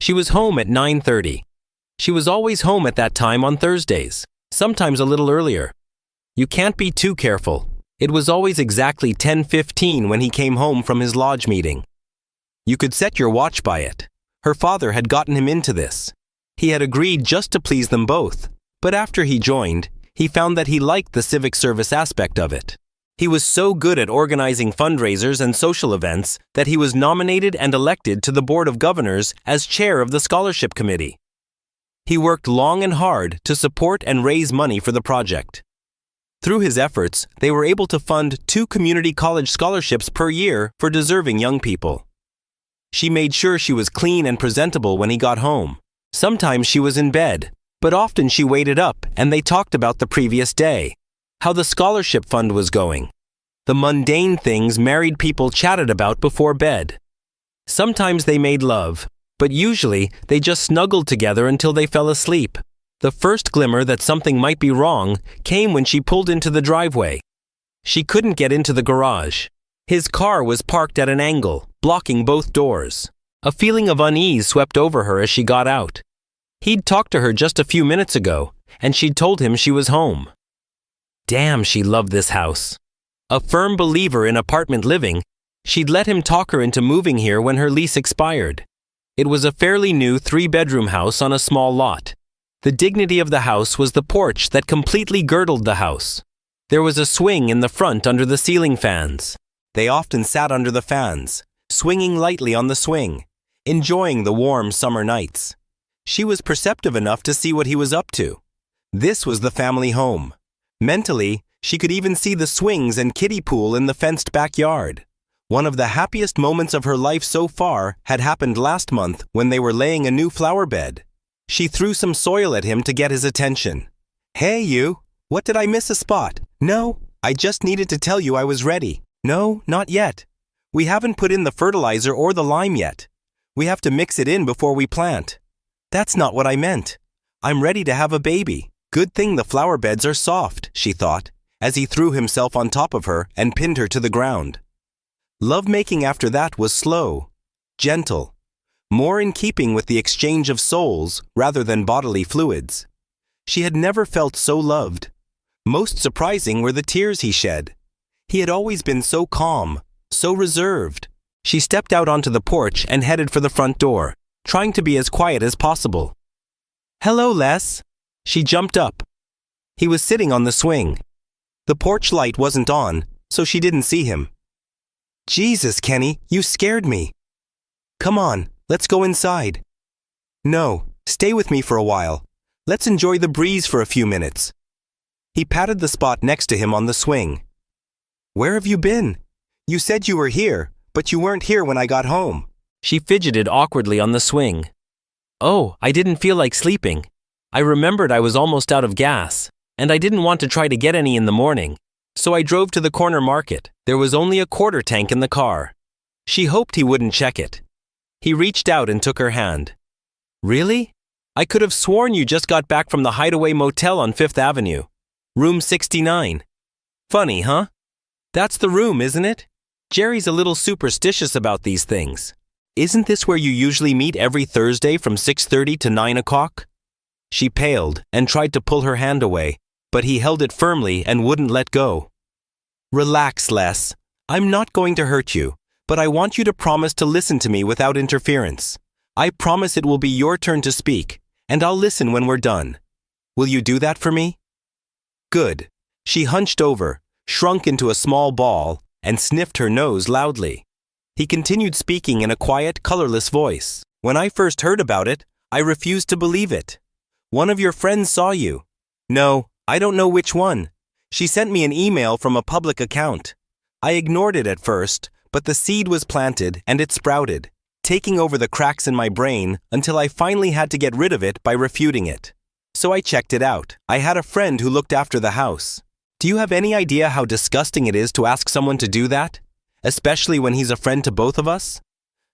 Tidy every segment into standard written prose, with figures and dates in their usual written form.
She was home at 9:30. She was always home at that time on Thursdays, sometimes a little earlier. You can't be too careful. It was always exactly 10:15 when he came home from his lodge meeting. You could set your watch by it. Her father had gotten him into this. He had agreed just to please them both, but after he joined, he found that he liked the civic service aspect of it. He was so good at organizing fundraisers and social events that he was nominated and elected to the Board of Governors as chair of the scholarship committee. He worked long and hard to support and raise money for the project. Through his efforts, they were able to fund 2 community college scholarships per year for deserving young people. She made sure she was clean and presentable when he got home. Sometimes she was in bed, but often she waited up and they talked about the previous day, how the scholarship fund was going, the mundane things married people chatted about before bed. Sometimes they made love, but usually they just snuggled together until they fell asleep. The first glimmer that something might be wrong came when she pulled into the driveway. She couldn't get into the garage. His car was parked at an angle, blocking both doors. A feeling of unease swept over her as she got out. He'd talked to her just a few minutes ago, and she'd told him she was home. Damn, she loved this house. A firm believer in apartment living, she'd let him talk her into moving here when her lease expired. It was a fairly new 3-bedroom house on a small lot. The dignity of the house was the porch that completely girdled the house. There was a swing in the front under the ceiling fans. They often sat under the fans, swinging lightly on the swing, enjoying the warm summer nights. She was perceptive enough to see what he was up to. This was the family home. Mentally, she could even see the swings and kiddie pool in the fenced backyard. One of the happiest moments of her life so far had happened last month when they were laying a new flower bed. She threw some soil at him to get his attention. "Hey you, what did I miss a spot? No, I just needed to tell you I was ready. No, not yet. We haven't put in the fertilizer or the lime yet. We have to mix it in before we plant. That's not what I meant. I'm ready to have a baby. Good thing the flower beds are soft," she thought, as he threw himself on top of her and pinned her to the ground. Lovemaking after that was slow, gentle, more in keeping with the exchange of souls rather than bodily fluids. She had never felt so loved. Most surprising were the tears he shed. He had always been so calm, so reserved. She stepped out onto the porch and headed for the front door, trying to be as quiet as possible. "Hello, Les." She jumped up. He was sitting on the swing. The porch light wasn't on, so she didn't see him. "Jesus, Kenny, you scared me." "Come on, let's go inside." "No, stay with me for a while. Let's enjoy the breeze for a few minutes." He patted the spot next to him on the swing. "Where have you been? You said you were here, but you weren't here when I got home." She fidgeted awkwardly on the swing. "Oh, I didn't feel like sleeping. I remembered I was almost out of gas, and I didn't want to try to get any in the morning. So I drove to the corner market. There was only a quarter tank in the car." She hoped he wouldn't check it. He reached out and took her hand. "Really? I could have sworn you just got back from the Hideaway Motel on 5th Avenue. Room 69. Funny, huh? That's the room, isn't it? Jerry's a little superstitious about these things. Isn't this where you usually meet every Thursday from 6:30 to 9 o'clock? She paled and tried to pull her hand away, but he held it firmly and wouldn't let go. "Relax, Les. I'm not going to hurt you, but I want you to promise to listen to me without interference. I promise it will be your turn to speak, and I'll listen when we're done. Will you do that for me?" "Good." She hunched over, shrunk into a small ball, and sniffed her nose loudly. He continued speaking in a quiet, colorless voice. "When I first heard about it, I refused to believe it. One of your friends saw you. No, I don't know which one. She sent me an email from a public account. I ignored it at first, but the seed was planted and it sprouted, taking over the cracks in my brain until I finally had to get rid of it by refuting it. So I checked it out. I had a friend who looked after the house. Do you have any idea how disgusting it is to ask someone to do that? Especially when he's a friend to both of us?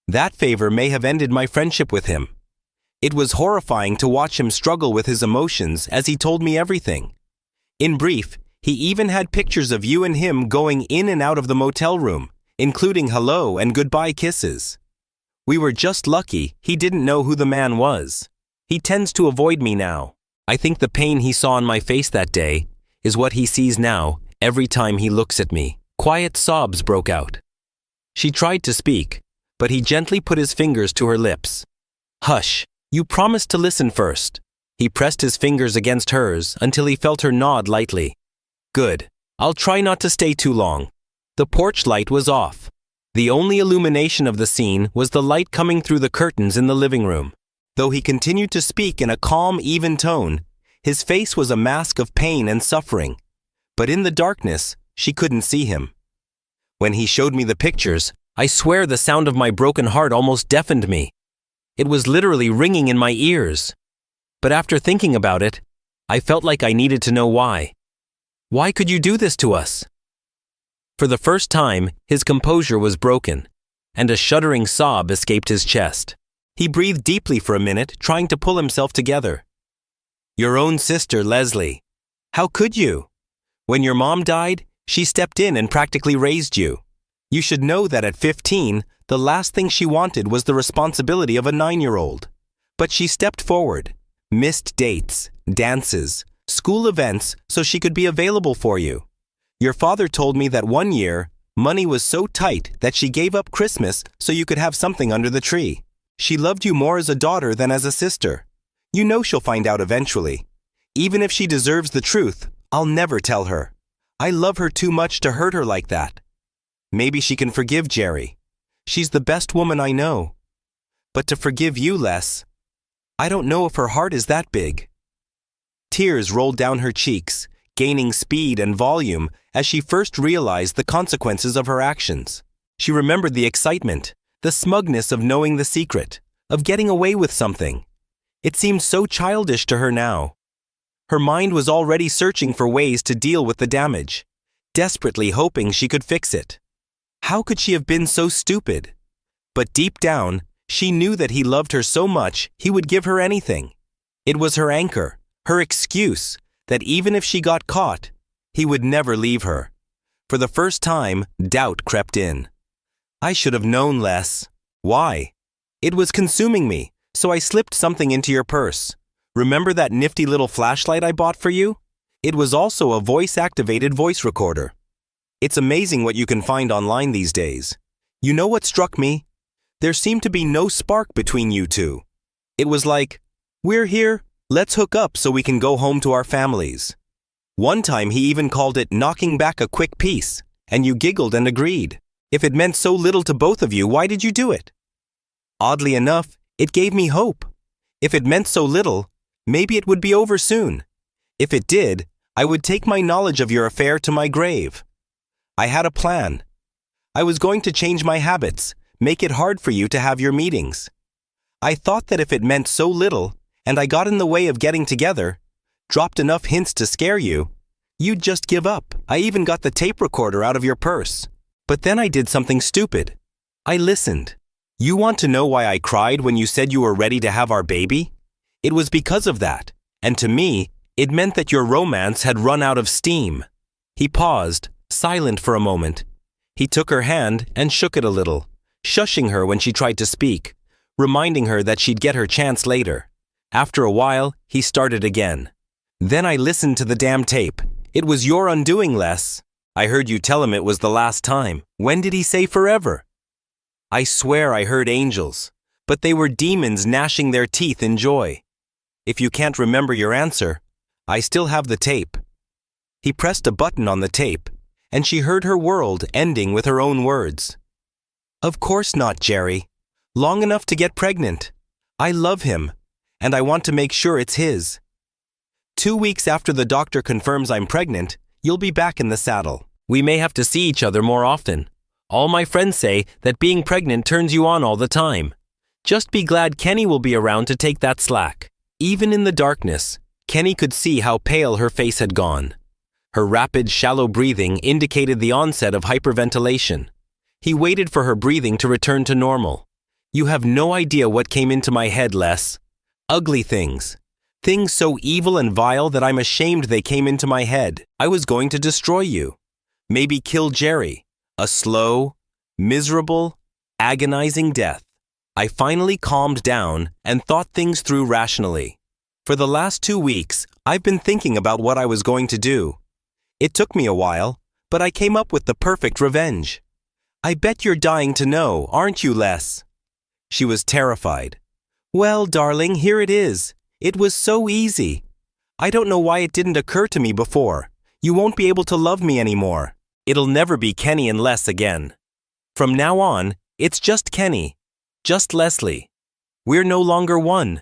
That favor may have ended my friendship with him. It was horrifying to watch him struggle with his emotions as he told me everything. In brief, he even had pictures of you and him going in and out of the motel room, including hello and goodbye kisses. We were just lucky he didn't know who the man was. He tends to avoid me now. I think the pain he saw on my face that day is what he sees now every time he looks at me. Quiet sobs broke out. She tried to speak, but he gently put his fingers to her lips. Hush, you promised to listen first. He pressed his fingers against hers until he felt her nod lightly. Good. I'll try not to stay too long. The porch light was off. The only illumination of the scene was the light coming through the curtains in the living room. Though he continued to speak in a calm, even tone, his face was a mask of pain and suffering. But in the darkness, she couldn't see him. When he showed me the pictures, I swear the sound of my broken heart almost deafened me. It was literally ringing in my ears. But after thinking about it, I felt like I needed to know why. Why could you do this to us? For the first time, his composure was broken, and a shuddering sob escaped his chest. He breathed deeply for a minute, trying to pull himself together. Your own sister, Leslie. How could you? When your mom died, she stepped in and practically raised you. You should know that at 15, the last thing she wanted was the responsibility of a 9-year-old. But she stepped forward, missed dates, dances, school events so she could be available for you. Your father told me that one year, money was so tight that she gave up Christmas so you could have something under the tree. She loved you more as a daughter than as a sister. You know she'll find out eventually. Even if she deserves the truth, I'll never tell her. I love her too much to hurt her like that. Maybe she can forgive Jerry. She's the best woman I know. But to forgive you, Les, I don't know if her heart is that big. Tears rolled down her cheeks, gaining speed and volume as she first realized the consequences of her actions. She remembered the excitement, the smugness of knowing the secret, of getting away with something. It seemed so childish to her now. Her mind was already searching for ways to deal with the damage, desperately hoping she could fix it. How could she have been so stupid? But deep down, she knew that he loved her so much he would give her anything. It was her anchor, her excuse, that even if she got caught, he would never leave her. For the first time, doubt crept in. I should have known less. Why? It was consuming me, so I slipped something into your purse. Remember that nifty little flashlight I bought for you? It was also a voice-activated voice recorder. It's amazing what you can find online these days. You know what struck me? There seemed to be no spark between you two. It was like, we're here, let's hook up so we can go home to our families. One time he even called it knocking back a quick piece, and you giggled and agreed. If it meant so little to both of you, why did you do it? Oddly enough, it gave me hope. If it meant so little, maybe it would be over soon. If it did, I would take my knowledge of your affair to my grave. I had a plan. I was going to change my habits, make it hard for you to have your meetings. I thought that if it meant so little, and I got in the way of getting together, dropped enough hints to scare you, you'd just give up. I even got the tape recorder out of your purse. But then I did something stupid. I listened. You want to know why I cried when you said you were ready to have our baby? It was because of that, and to me, it meant that your romance had run out of steam. He paused, silent for a moment. He took her hand and shook it a little, shushing her when she tried to speak, reminding her that she'd get her chance later. After a while, he started again. Then I listened to the damn tape. It was your undoing, Les. I heard you tell him it was the last time. When did he say forever? I swear I heard angels, but they were demons gnashing their teeth in joy. If you can't remember your answer, I still have the tape. He pressed a button on the tape, and she heard her world ending with her own words. Of course not, Jerry. Long enough to get pregnant. I love him, and I want to make sure it's his. 2 weeks after the doctor confirms I'm pregnant, you'll be back in the saddle. We may have to see each other more often. All my friends say that being pregnant turns you on all the time. Just be glad Kenny will be around to take that slack. Even in the darkness, Kenny could see how pale her face had gone. Her rapid, shallow breathing indicated the onset of hyperventilation. He waited for her breathing to return to normal. You have no idea what came into my head, Les. Ugly things. Things so evil and vile that I'm ashamed they came into my head. I was going to destroy you. Maybe kill Jerry. A slow, miserable, agonizing death. I finally calmed down and thought things through rationally. For the last 2 weeks, I've been thinking about what I was going to do. It took me a while, but I came up with the perfect revenge. I bet you're dying to know, aren't you, Les? She was terrified. Well, darling, here it is. It was so easy. I don't know why it didn't occur to me before. You won't be able to love me anymore. It'll never be Kenny and Les again. From now on, it's just Kenny. Just Leslie. We're no longer one.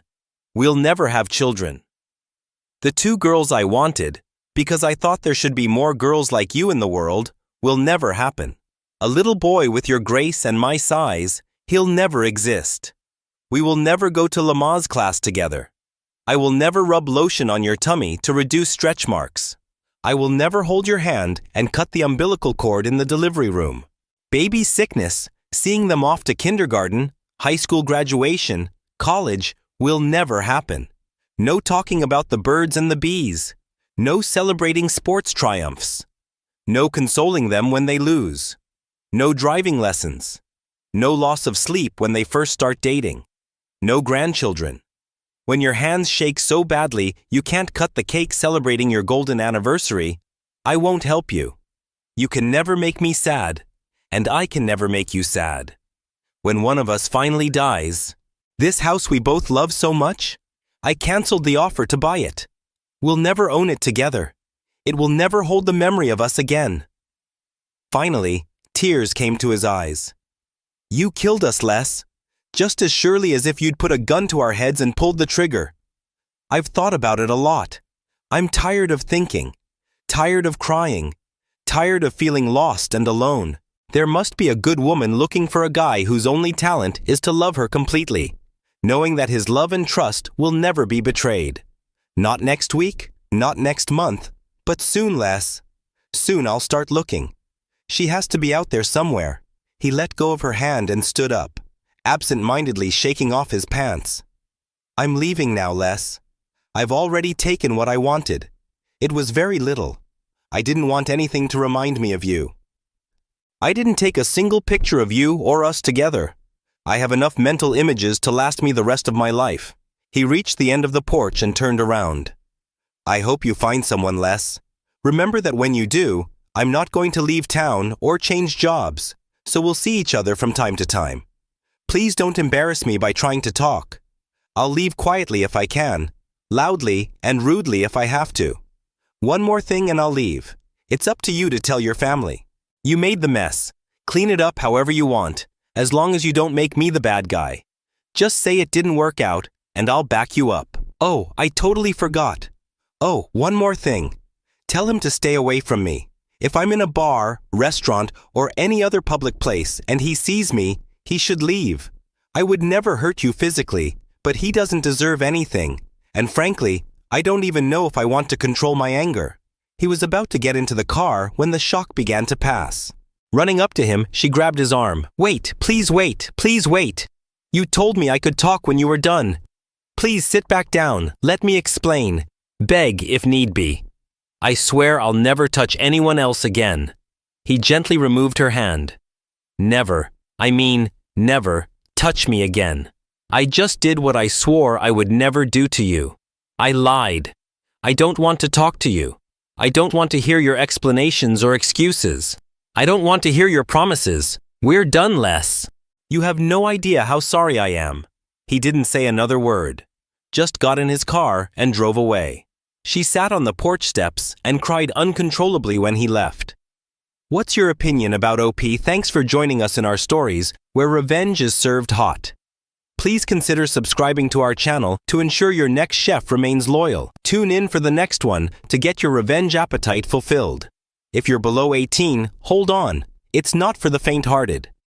We'll never have children. The 2 girls I wanted, because I thought there should be more girls like you in the world, will never happen. A little boy with your grace and my size, he'll never exist. We will never go to Lamaze class together. I will never rub lotion on your tummy to reduce stretch marks. I will never hold your hand and cut the umbilical cord in the delivery room. Baby sickness, seeing them off to kindergarten, high school graduation, college, will never happen. No talking about the birds and the bees. No celebrating sports triumphs. No consoling them when they lose. No driving lessons. No loss of sleep when they first start dating. No grandchildren. When your hands shake so badly you can't cut the cake celebrating your golden anniversary, I won't help you. You can never make me sad, and I can never make you sad. When one of us finally dies, this house we both love so much, I canceled the offer to buy it. We'll never own it together. It will never hold the memory of us again. Finally, tears came to his eyes. You killed us, Les. Just as surely as if you'd put a gun to our heads and pulled the trigger. I've thought about it a lot. I'm tired of thinking, tired of crying, tired of feeling lost and alone. There must be a good woman looking for a guy whose only talent is to love her completely, knowing that his love and trust will never be betrayed. Not next week, not next month, but soon, Les. Soon I'll start looking. She has to be out there somewhere. He let go of her hand and stood up, absent-mindedly shaking off his pants. I'm leaving now, Les. I've already taken what I wanted. It was very little. I didn't want anything to remind me of you. I didn't take a single picture of you or us together. I have enough mental images to last me the rest of my life. He reached the end of the porch and turned around. I hope you find someone, Les. Remember that when you do, I'm not going to leave town or change jobs, so we'll see each other from time to time. Please don't embarrass me by trying to talk. I'll leave quietly if I can, loudly and rudely if I have to. One more thing and I'll leave. It's up to you to tell your family. You made the mess. Clean it up however you want, as long as you don't make me the bad guy. Just say it didn't work out, and I'll back you up. Oh, I totally forgot. Oh, one more thing. Tell him to stay away from me. If I'm in a bar, restaurant, or any other public place and he sees me, he should leave. I would never hurt you physically, but he doesn't deserve anything. And frankly, I don't even know if I want to control my anger. He was about to get into the car when the shock began to pass. Running up to him, she grabbed his arm. Wait, please wait, please wait. You told me I could talk when you were done. Please sit back down. Let me explain. Beg if need be. I swear I'll never touch anyone else again. He gently removed her hand. Never, never, touch me again. I just did what I swore I would never do to you. I lied. I don't want to talk to you. I don't want to hear your explanations or excuses. I don't want to hear your promises. We're done, Les. You have no idea how sorry I am. He didn't say another word, just got in his car and drove away. She sat on the porch steps and cried uncontrollably when he left. What's your opinion about OP? Thanks for joining us in our stories where revenge is served hot. Please consider subscribing to our channel to ensure your next chef remains loyal. Tune in for the next one to get your revenge appetite fulfilled. If you're below 18, hold on. It's not for the faint-hearted.